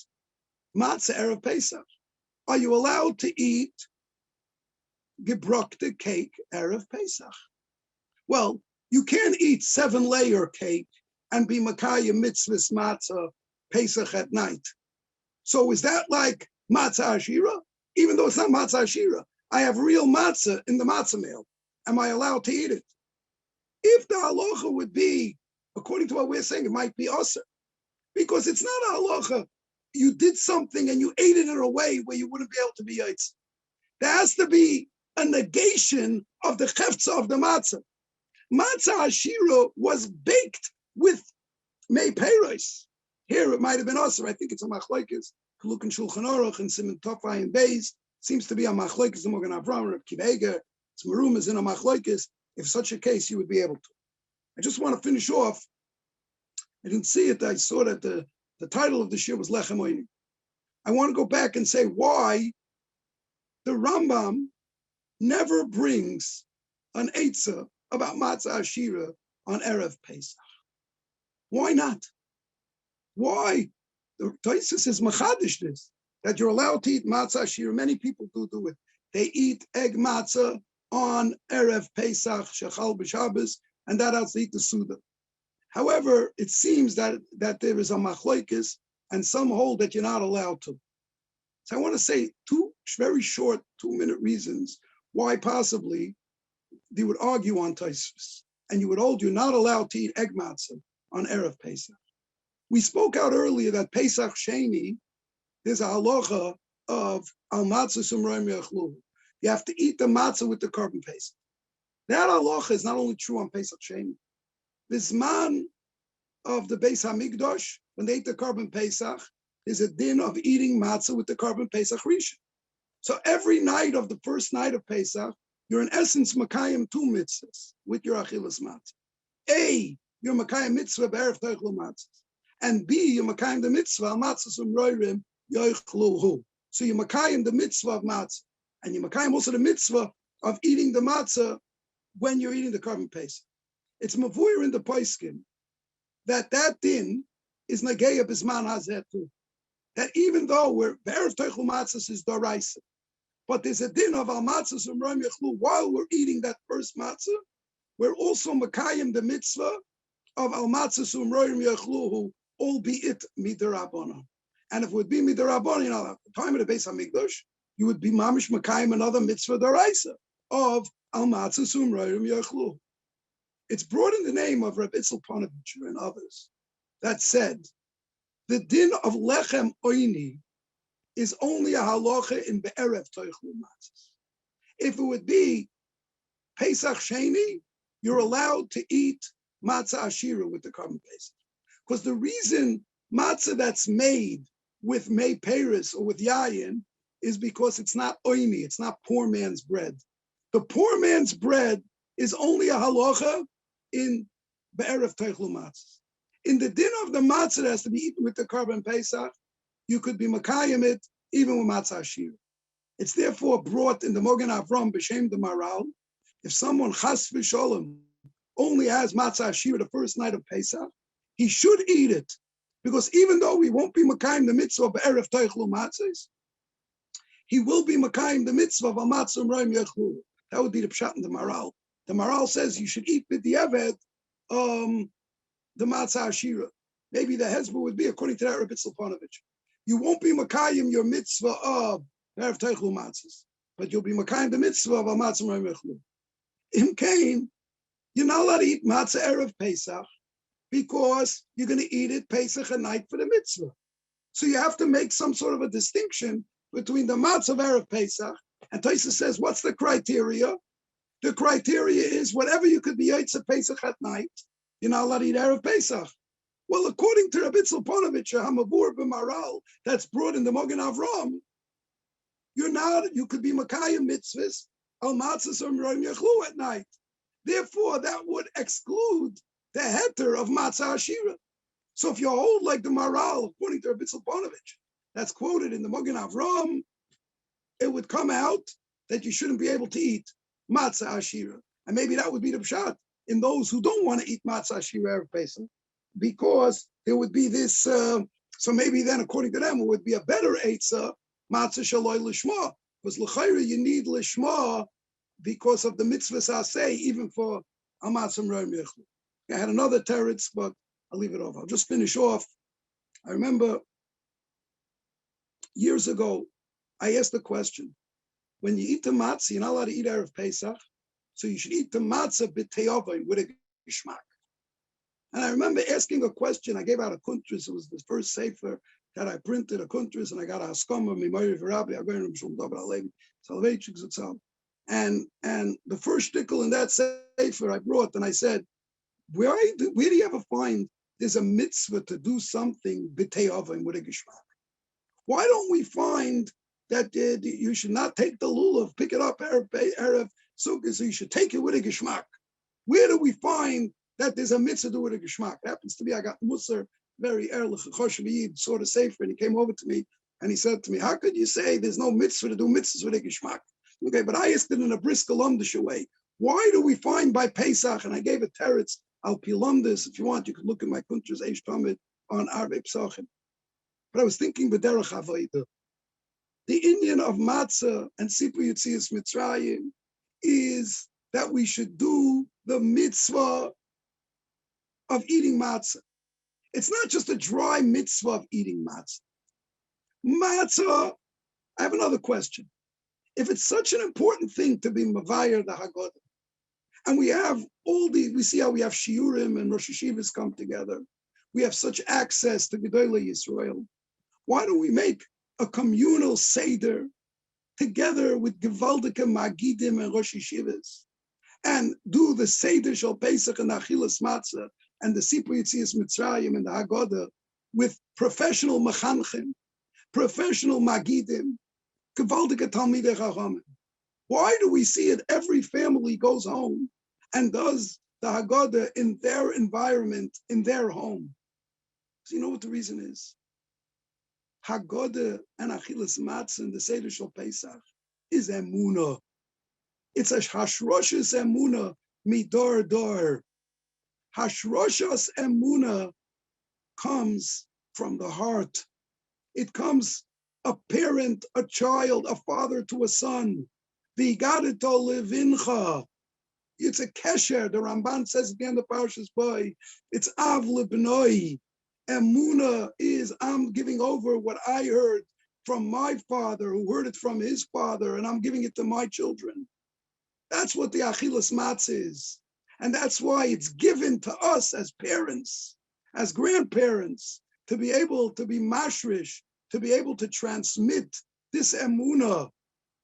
matzah Erev Pesach. Are you allowed to eat gebrockte cake Erev Pesach? Well, you can't eat 7-layer cake and be makayim mitzvahs matzah Pesach at night. So is that like matzah ashira? Even though it's not matzah ashira, I have real matzah in the matzah meal. Am I allowed to eat it? If the halacha would be, according to what we're saying, it might be usher, because it's not a halacha. You did something and you ate it in a way where you wouldn't be able to be yaitz. There has to be a negation of the chefza of the matzah. Matzah ashira was baked with mei peiros. Here it might have been usher. I think it's a machlokes. Look in Shulchan Aruch and Cynamon Tofai and Beis. Seems to be a machlokes. The Mogen Avram, Reb Kiva Eger. It's marum is in a machlokes. If such a case, you would be able to. I just want to finish off. I didn't see it. I saw that the title of the shir was Lechem Oini. I want to go back and say why the Rambam never brings an eitzah about matzah ashira on Erev Pesach. Why not? Why? The Tosfos is machadish this, that you're allowed to eat matzah ashira. Many people do it. They eat egg matzah on Erev Pesach, Shechal b'Shabbos, and that has to eat the Suda. However, it seems that there is a machlokes, and some hold that you're not allowed to. So I want to say two very short 2-minute reasons why possibly they would argue on Tosfos, and you would hold you're not allowed to eat egg matzah on Erev Pesach. We spoke out earlier that Pesach Sheni, there's a halacha of al matzah sumroim yachlu. You have to eat the matzah with the carbon Pesach. That halacha is not only true on Pesach Sheni. This man of the Beis Hamikdash, when they ate the carbon Pesach, there's a din of eating matzah with the carbon Pesach Rishon. So every night of the first night of Pesach, you're in essence makayim 2 mitzvahs with your achilas matzah. A, you're makayim mitzvah b'erev toichlu matzahs. And B, you're makayim the mitzvah matzah sumroirim yoichluhu. So you're makayim the mitzvah of matzah. And you're makayim also the mitzvah of eating the matzah when you're eating the carbon Pesach. It's mavur in the Poskim that din is nageya bisman hazeh too. That even though we're b'erev toichlu matzahs is doraisa, but there's a din of al matzah sumroim yachlu while we're eating that first matzah, we're also makayim the mitzvah of al matzah sumroim yachluhu, albeit midarabana. And if it would be midarabana, at the time of the Beis Hamikdash, you would be mamish makayim another mitzvah doraisa of al matzah sumroim yachluhu. It's brought in the name of Reb Itzel Ponevezher and others that said the din of lechem oini is only a halacha in be'erev toichlu matzahs. If it would be Pesach Sheni, you're allowed to eat matzah ashira with the carbon Pesach. Because the reason matzah that's made with mei peiros or with yayin is because it's not oini, it's not poor man's bread. The poor man's bread is only a halacha in be'erev toichlu matzahs. In the din of the matzah that has to be eaten with the carbon Pesach, you could be makayim it even with matzah ashira. It's therefore brought in the Mogen Avram b'shem the Maral. If someone chas v'sholem only has matzah ashira the first night of Pesach, he should eat it, because even though we won't be makayim the mitzvah of erev toichlu matzahs, he will be makayim the mitzvah of matzah roim yachlu. That would be the pshat in the Maral. The Maral says you should eat b'diavad the matzah ashira. Maybe the hezbollah would be according to that Reb Itzel Ponevezher. You won't be makayim your mitzvah of erev toichlu matzahs, but you'll be makayim the mitzvah of matzah roim yachlu. In Cain, you're not allowed to eat matzah erev Pesach because you're going to eat it Pesach at night for the mitzvah. So you have to make some sort of a distinction between the matzah of erev Pesach, and Tosfos says, what's the criteria? The criteria is whatever you could be yaitz Pesach at night, you're not allowed to eat Erev Pesach. Well, according to Rabbi Tzilponovich, Hamavur b'Maral, that's brought in the Mogen Avram, you could be Makayim mitzvahs, al matzahs or Miroim Yechlu at night. Therefore, that would exclude the heter of Matzah Ashira. So if you hold like the Maral, according to Rabbi Tzilponovich, that's quoted in the Mogen Avram, it would come out that you shouldn't be able to eat Matzah Ashira. And maybe that would be the pshat in those who don't want to eat Matzah Ashira Erev Pesach, because there would be this, so maybe then, according to them, it would be a better Eitzah, Matzah Shaloi Lishma, because L'chayra you need Lishma because of the mitzvahs I say, even for Amatzim Roim Yechlu. I had another teretz, but I'll leave it off. I'll just finish off. I remember years ago, I asked the question, when you eat the matzah, you're not allowed to eat Erev Pesach, so you should eat the matzah b'teyavai with a gishmak. And I remember asking a question. I gave out a kuntris. It was the first sefer that I printed, a kuntris, and I got a haskama, Mimari V'Rabbi, Agonim Shum David Alevi, Salveichik Zutzal. And the first shtickle in that sefer I brought, and I said, where do you ever find there's a mitzvah to do something b'teyavim with a gishmak? Why don't we find that you should not take the lulav, pick it up Erev Sukkah, so you should take it with a gishmak? Where do we find that there's a mitzvah to do with a gishmak? It happens to be, I got Musar very early, Choshev sort of safer, and he came over to me and he said to me, how could you say there's no mitzvah to do mitzvahs with a gishmak? Okay, but I asked it in a brisk alumdish way. Why do we find by Pesach, and I gave a teretz, Al Pilumdis, if you want, you can look at my Kuntras Eish Tamid on Arvei Pesachim. But I was thinking B'derech Havodah. The Indian of Matzah and Sipu Yitzias Mitzrayim is that we should do the mitzvah of eating matzah. It's not just a dry mitzvah of eating matzah. Matzah, I have another question. If it's such an important thing to be Mavayer the Haggadah, and we see how we have Shiurim and Rosh Hashivas come together, we have such access to Gedolei Yisrael, why don't we make a communal Seder together with Gewaldike Magidim and Rosh Hashivas, and do the Seder Shal Pesach and Achilas Matzah and the Sipu Yitzias Mitzrayim and the Haggadah with professional Mechanchim, professional Magidim, Gewaldike Talmidei Chachamim? Why do we see it? Every family goes home and does the Haggadah in their environment, in their home. So you know what the reason is? Haggadah and Achilas Matzah and the Seder Shal Pesach is Emunah. It's a Hashroshas Emunah midor dor. Hashroshas Emunah comes from the heart. It comes a parent, a child, a father to a son. V'yigadeto levincha. It's a kesher. The Ramban says at the end of Parshas Bo, it's av lebnoi. Emunah is I'm giving over what I heard from my father, who heard it from his father, and I'm giving it to my children. That's what the Achilas Matzah is. And that's why it's given to us as parents, as grandparents, to be able to be mashrish, to be able to transmit this emunah.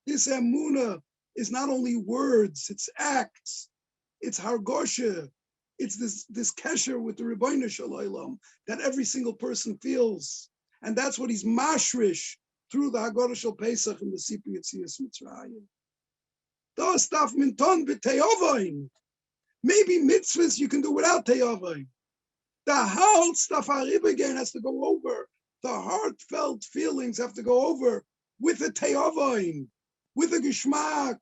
This emunah is not only words, it's acts, it's hargosha, it's this kesher with the Rebbeinu Shalom that every single person feels. And that's what he's mashrish through the Haggadah Shal Pesach and the Sipu Yitzias Mitzrayim. Das darf minton b'teyavayin. Maybe mitzvahs you can do without teyavayin. The heart stuff again has to go over. The heartfelt feelings have to go over with the teyavayin, with the gishmak,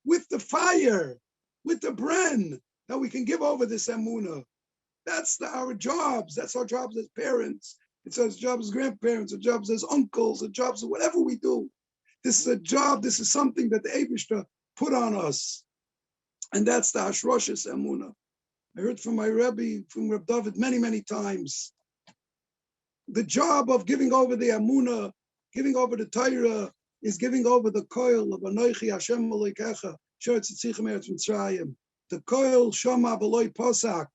with the fire, with the bren, that we can give over this emunah. That's our jobs. That's our jobs as parents. It's our jobs as grandparents, our jobs as uncles, our jobs as whatever we do. This is a job. This is something that the Eibishter put on us. And that's the Hashroshas Emunah. I heard from my Rebbe, from Reb David, many, many times. The job of giving over the Emunah, giving over the Torah, is giving over the coil of Anoichi Hashem Elokecha, Sheretz Tzichem Eretz Mitzrayim. The coil Shama B'loi Posak.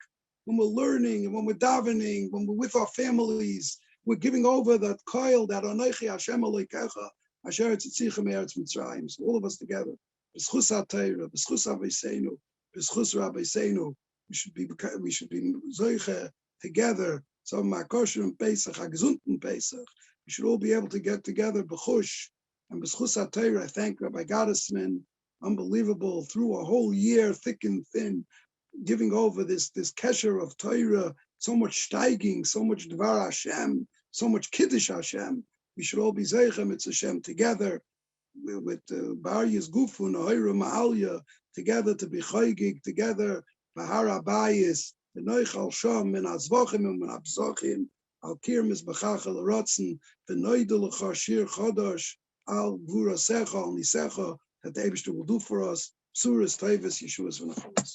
When we're learning and when we're davening, when we're with our families, we're giving over that coil, that Anoichi Hashem Elokecha, Sheretz Tzichem Eretz Mitzrayim. So all of us together. B'schus HaTorah, b'schus Aveiseinu, b'schus Rabbeinu, we should be zoiche together. So Makosher and Pesach, Hagzunten Pesach. We should all be able to get together b'chush and b'schus HaTorah. I thank Rabbi Gottesman, unbelievable, through a whole year, thick and thin, giving over this kesher of Torah, so much steiging, so much Dvar Hashem, so much Kiddush Hashem. We should all be Zeichem, it's Hashem, together with Baryas Gufun, Ohira Ma'alya, together to be Choygig, together, Bahara Bayis, the Noichal Shom, and Azvochim, and Abzochim, Al Kir Mizbachach, Al Rotzen, the Noidel Chashir Chodosh, Al Gvura Secha, Al Nisecha, that the Eibishter will do for us, Psuras, Tevis, Yeshuas, V'Nachulas.